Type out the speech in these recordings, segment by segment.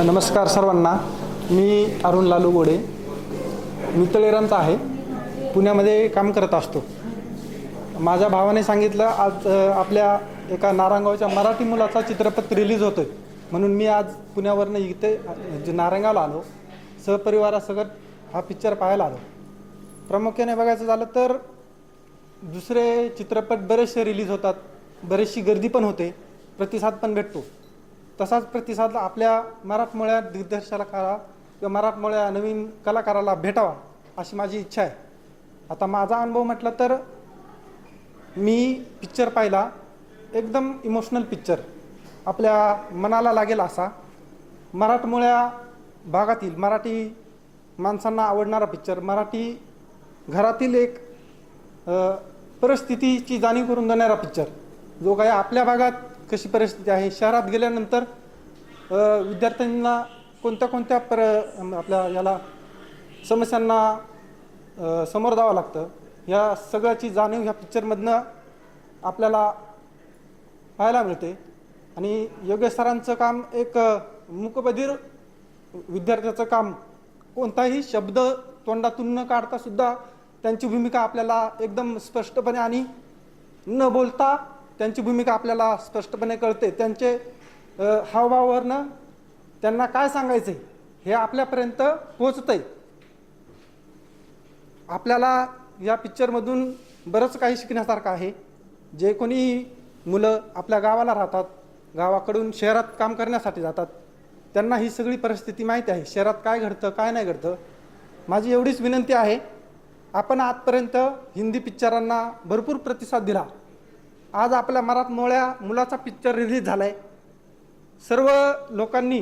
नमस्कार सर्वांना. मी अरुण लालू गोडे, मी तळेरांचा आहे, पुण्यामध्ये काम करत असतो. माझ्या भावाने सांगितलं आज आपल्या एका नारायणगावच्या मराठी मुलाचा चित्रपट रिलीज होतोय, म्हणून मी आज पुण्यावरनं इथे जे नारायणगावला आलो, सहपरिवारासकट हा पिक्चर पाहायला आलो. प्रामुख्याने बघायचं झालं तर दुसरे चित्रपट बरेचसे रिलीज होतात, बरीचशी गर्दी पण होते, प्रतिसाद पण भेटतो. तसाच प्रतिसाद आपल्या मराठमोळ्या दिग्दर्शकाला किंवा मराठमोळ्या नवीन कलाकाराला भेटावा अशी माझी इच्छा आहे. आता माझा अनुभव म्हटलं तर मी पिक्चर पाहिला, एकदम इमोशनल पिक्चर, आपल्या मनाला लागेल असा, मराठमोळ्या भागातील मराठी माणसांना आवडणारा पिक्चर, मराठी घरातील एक परिस्थितीची जाणीव करून देणारा पिक्चर, जो काय आपल्या भागात कशी परिस्थिती आहे, शहरात गेल्यानंतर विद्यार्थ्यांना कोणत्या आपल्या याला समस्यांना समोर जावं लागतं, या सगळ्याची जाणीव ह्या पिक्चरमधनं आपल्याला पाहायला मिळते. आणि योगेश सरांचं काम एक मूकबधीर विद्यार्थ्याचं काम, कोणताही शब्द तोंडातून न काढता सुद्धा त्यांची भूमिका आपल्याला एकदम स्पष्टपणे आणि न बोलता त्यांची भूमिका आपल्याला स्पष्टपणे कळते. त्यांचे हावभावावरनं त्यांना काय सांगायचं हे आपल्यापर्यंत पोहोचतंय. आपल्याला या पिक्चरमधून बरंच काही शिकण्यासारखं आहे. जे कोणी मुलं आपल्या गावाला राहतात, गावाकडून शहरात काम करण्यासाठी जातात, त्यांना ही सगळी परिस्थिती माहिती आहे, शहरात काय घडतं काय नाही घडतं. माझी एवढीच विनंती आहे, आपण आजपर्यंत हिंदी पिक्चरांना भरपूर प्रतिसाद दिला, आज आपल्या मराठमोळ्या मुलाचा पिक्चर रिलीज झाला आहे. सर्व लोकांनी,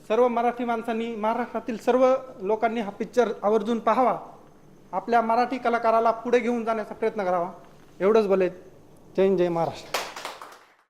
सर्व मराठी माणसांनी, महाराष्ट्रातील सर्व लोकांनी हा पिक्चर आवर्जून पाहावा, आपल्या मराठी कलाकाराला पुढे घेऊन जाण्याचा प्रयत्न करावा. एवढंच बोलेन. जय हिंद, जय महाराष्ट्र.